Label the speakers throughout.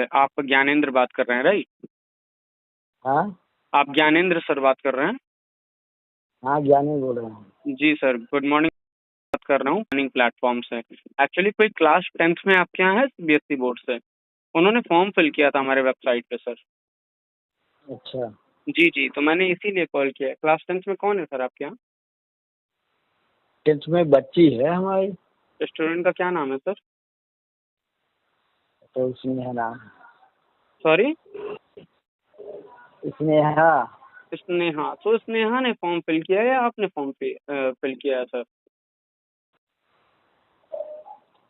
Speaker 1: से। आप ज्ञानेंद्र बात कर रहे हैं, राइट?
Speaker 2: हाँ
Speaker 1: आप ज्ञानेंद्र सर बात कर रहे हैं?
Speaker 2: हाँ, ज्ञानी बोल रहा हूँ।
Speaker 1: जी सर, गुड मॉर्निंग। बात कर रहा हूँ अर्निंग प्लेटफॉर्म से। एक्चुअली कोई क्लास 10th में आपके यहाँ है सीबीएसई बोर्ड से? उन्होंने फॉर्म फिल किया था हमारे वेबसाइट पे सर।
Speaker 2: अच्छा,
Speaker 1: जी जी, तो मैंने इसीलिए कॉल किया है। क्लास 10th में कौन है सर आपके यहाँ?
Speaker 2: 10th में बच्ची है हमारी।
Speaker 1: स्टूडेंट का क्या नाम है सर?
Speaker 2: तो स्नेहा।
Speaker 1: सॉरी?
Speaker 2: स्नेहा।
Speaker 1: स्नेहा। तो स्नेहा ने फॉर्म फिल किया है या आपने फॉर्म फिल किया है सर?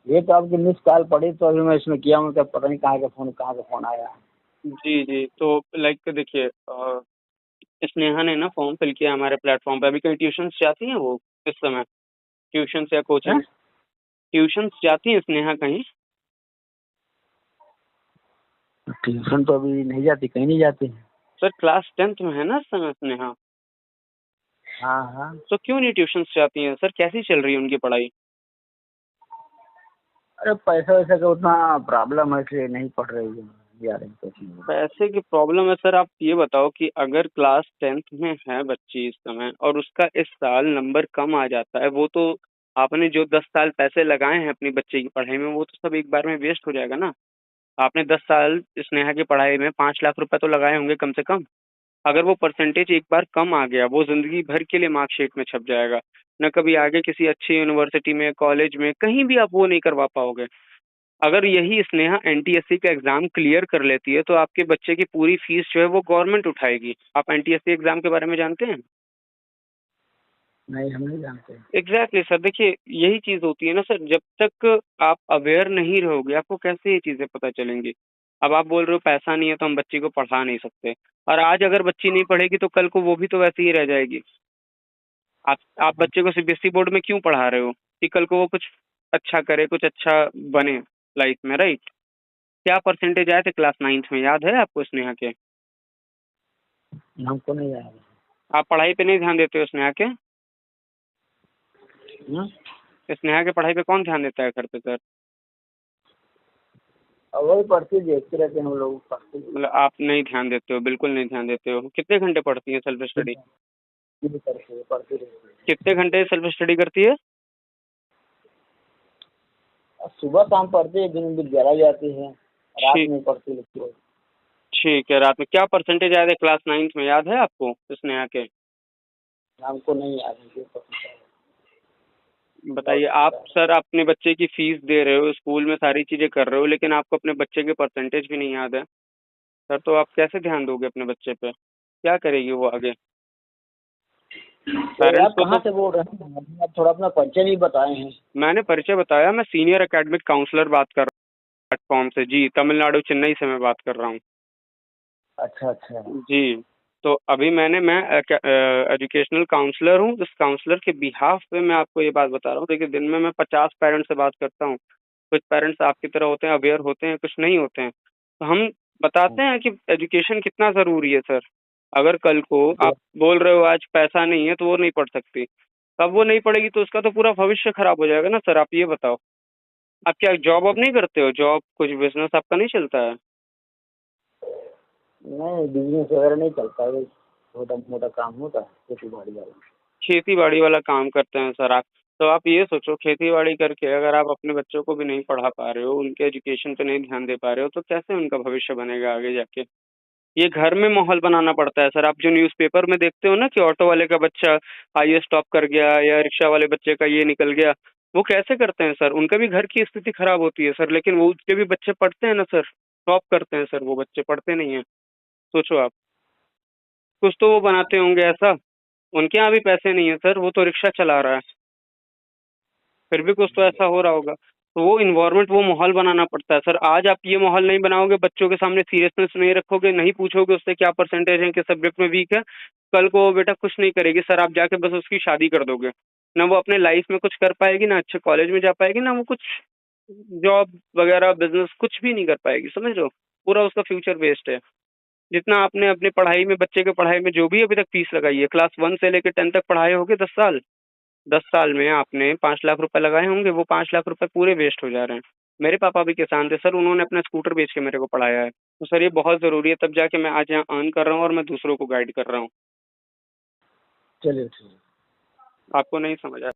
Speaker 2: ये तो आपकी मिस कॉल पड़ी तो अभी मैं इसमें किया हूँ, क्या पता नहीं कहाँ का फोन आया।
Speaker 1: जी जी, तो लाइक देखिए, स्नेहा ने ना फॉर्म फिल किया हमारे प्लेटफॉर्म पे। अभी कहीं ट्यूशंस जाती हैं वो इस समय? ट्यूशंस या
Speaker 2: हैं?
Speaker 1: कोचिंग? ट्यूशंस जाती हैं स्नेहा कहीं?
Speaker 2: ट्यूशन तो अभी नहीं जाती, कहीं नहीं जाती।
Speaker 1: सर क्लास 10th में है ना इस समय स्नेहा?
Speaker 2: हाँ हाँ।
Speaker 1: तो क्यों नहीं ट्यूशंस जाती हैं सर? कैसी चल रही है उनकी पढ़ाई?
Speaker 2: अरे पैसा वैसा का उतना प्रॉब्लम है, इसलिए नहीं पढ़ रही है, जा रही कोचिंग में।
Speaker 1: पैसे की प्रॉब्लम है सर? आप ये बताओ कि अगर क्लास 10th में है बच्ची इस समय और उसका इस साल नंबर कम आ जाता है, वो तो आपने जो 10 साल पैसे लगाए हैं अपनी बच्ची की पढ़ाई में वो तो सब एक बार में वेस्ट हो जाएगा ना। आपने 10 साल स्नेहा की पढ़ाई में 5 लाख रुपए तो लगाए होंगे कम से कम। अगर वो परसेंटेज एक बार कम आ गया, वो जिंदगी भर के लिए मार्कशीट में छप जाएगा। न कभी आगे किसी अच्छी यूनिवर्सिटी में, कॉलेज में, कहीं भी आप वो नहीं करवा पाओगे। अगर यही स्नेहा एनटीएससी का एग्जाम क्लियर कर लेती है तो आपके बच्चे की पूरी फीस जो है वो गवर्नमेंट उठाएगी। आप एनटीएससी एग्जाम के बारे में जानते हैं?
Speaker 2: नहीं, हम नहीं जानते।
Speaker 1: एग्जैक्टली सर, देखिए यही चीज होती है ना सर, जब तक आप अवेयर नहीं रहोगे आपको कैसे ये चीजें पता चलेंगी। अब आप बोल रहे हो पैसा नहीं है तो हम बच्ची को पढ़ा नहीं सकते, और आज अगर बच्ची नहीं पढ़ेगी तो कल को वो भी तो वैसे ही रह जाएगी। आप बच्चे को सीबीएसई बोर्ड में क्यों पढ़ा रहे हो? कि कल को वो कुछ अच्छा करे, कुछ अच्छा बने लाइफ में, राइट? क्या परसेंटेज आए थे क्लास 9th में, याद है आपको स्नेहा के?
Speaker 2: हमको नहीं याद
Speaker 1: आप पढ़ाई पे नहीं ध्यान देते हो स्नेहा के?
Speaker 2: है।
Speaker 1: स्नेहा के पढ़ाई पे कौन ध्यान देता है घर पे सर?
Speaker 2: और वही पढ़ती देखते रहते हैं हम लोग, पढ़ते
Speaker 1: मतलब आप नहीं ध्यान देते हो, बिल्कुल नहीं ध्यान देते हो। कितने घंटे पढ़ती है सेल्फ स्टडी?
Speaker 2: करते हैं, पढ़ते रहते हैं।
Speaker 1: कितने घंटे सेल्फ स्टडी करती है?
Speaker 2: और सुबह शाम पढ़ते हैं, दिन में विद्यालय जाती है, रात
Speaker 1: ठीक।
Speaker 2: में पढ़ती लिखती है।
Speaker 1: ठीक है, रात में क्या परसेंटेज आए थे क्लास 9th में, याद है आपको स्नेहा के?
Speaker 2: हमको नहीं याद है, ये पता है।
Speaker 1: बताइए आप सर, अपने बच्चे की फीस दे रहे हो, स्कूल में सारी चीजें कर रहे हो, लेकिन आपको अपने बच्चे के परसेंटेज भी नहीं याद है सर, तो आप कैसे ध्यान दोगे अपने बच्चे पे? क्या करेगी वो आगे?
Speaker 2: तो
Speaker 1: पेरेंट्स
Speaker 2: आप
Speaker 1: को
Speaker 2: कहाँ
Speaker 1: तो
Speaker 2: से बोल रहे हैं? आप थोड़ा अपना परिचय नहीं बताए हैं।
Speaker 1: मैंने परिचय बताया, मैं सीनियर एकेडमिक काउंसलर बात कर रहा हूँ प्लेटफॉर्म से। जी, तमिलनाडु चेन्नई से मैं बात कर रहा हूँ।
Speaker 2: अच्छा अच्छा।
Speaker 1: जी, तो अभी मैं एजुकेशनल काउंसलर हूँ। इस काउंसलर के बिहाफ पे मैं आपको ये बात बता रहा हूँ। देखिए दिन में मैं 50 पेरेंट्स से बात करता हूँ। कुछ पेरेंट्स आपकी तरह होते हैं, अवेयर होते हैं, कुछ नहीं होते हैं। तो हम बताते हैं कि एजुकेशन कितना ज़रूरी है सर। अगर कल को आप बोल रहे हो आज पैसा नहीं है तो वो नहीं पढ़ सकती, तब वो नहीं पढ़ेगी तो उसका तो पूरा भविष्य खराब हो जाएगा ना सर। आप ये बताओ, आप क्या जॉब अब नहीं करते हो? जॉब कुछ बिजनेस आपका नहीं चलता है?
Speaker 2: नहीं, बिजनेस वगैरह नहीं चलता है, छोटा मोटा काम होता है, खेती बाड़ी वाला।
Speaker 1: खेती बाड़ी वाला काम करते हैं सर आप? तो आप ये सोचो, खेती बाड़ी करके अगर आप अपने बच्चों को भी नहीं पढ़ा पा रहे हो, उनके एजुकेशन पे नहीं ध्यान दे पा रहे हो, तो कैसे उनका भविष्य बनेगा आगे जाके? ये घर में माहौल बनाना पड़ता है सर। आप जो न्यूज़पेपर में देखते हो ना कि ऑटो वाले का बच्चा आईएएस टॉप कर गया या रिक्शा वाले बच्चे का ये निकल गया, वो कैसे करते हैं सर? उनका भी घर की स्थिति खराब होती है सर, लेकिन वो उसके भी बच्चे पढ़ते हैं ना सर, टॉप करते हैं सर। वो बच्चे पढ़ते नहीं है। सोचो आप, कुछ तो वो बनाते होंगे ऐसा। उनके यहाँ भी पैसे नहीं है सर, वो तो रिक्शा चला रहा है, फिर भी कुछ तो ऐसा हो रहा होगा। तो वो इन्वायरमेंट, वो माहौल बनाना पड़ता है सर। आज आप ये माहौल नहीं बनाओगे, बच्चों के सामने सीरियसनेस नहीं रखोगे, नहीं पूछोगे उससे क्या परसेंटेज है, किस सब्जेक्ट में वीक है, कल को वो बेटा कुछ नहीं करेगी सर। आप जाके बस उसकी शादी कर दोगे। ना वो अपने लाइफ में कुछ कर पाएगी, ना अच्छे कॉलेज में जा पाएगी, ना वो कुछ जॉब वगैरह बिजनेस कुछ भी नहीं कर पाएगी, समझ रहे हो? पूरा उसका फ्यूचर वेस्ट है। जितना आपने अपनी पढ़ाई में, बच्चे के पढ़ाई में जो भी अभी तक फीस लगाई है, क्लास 1 से लेकर 10 तक पढ़ाए होगे 10 साल। 10 साल में आपने 5 लाख रुपए लगाए होंगे, वो 5 लाख रुपए पूरे वेस्ट हो जा रहे हैं। मेरे पापा भी किसान थे सर, उन्होंने अपना स्कूटर बेच के मेरे को पढ़ाया है। तो सर ये बहुत ज़रूरी है, तब जाके मैं आज यहाँ अर्न कर रहा हूँ और मैं दूसरों को गाइड कर रहा हूँ।
Speaker 2: चलिए ठीक है।
Speaker 1: आपको नहीं समझ आया?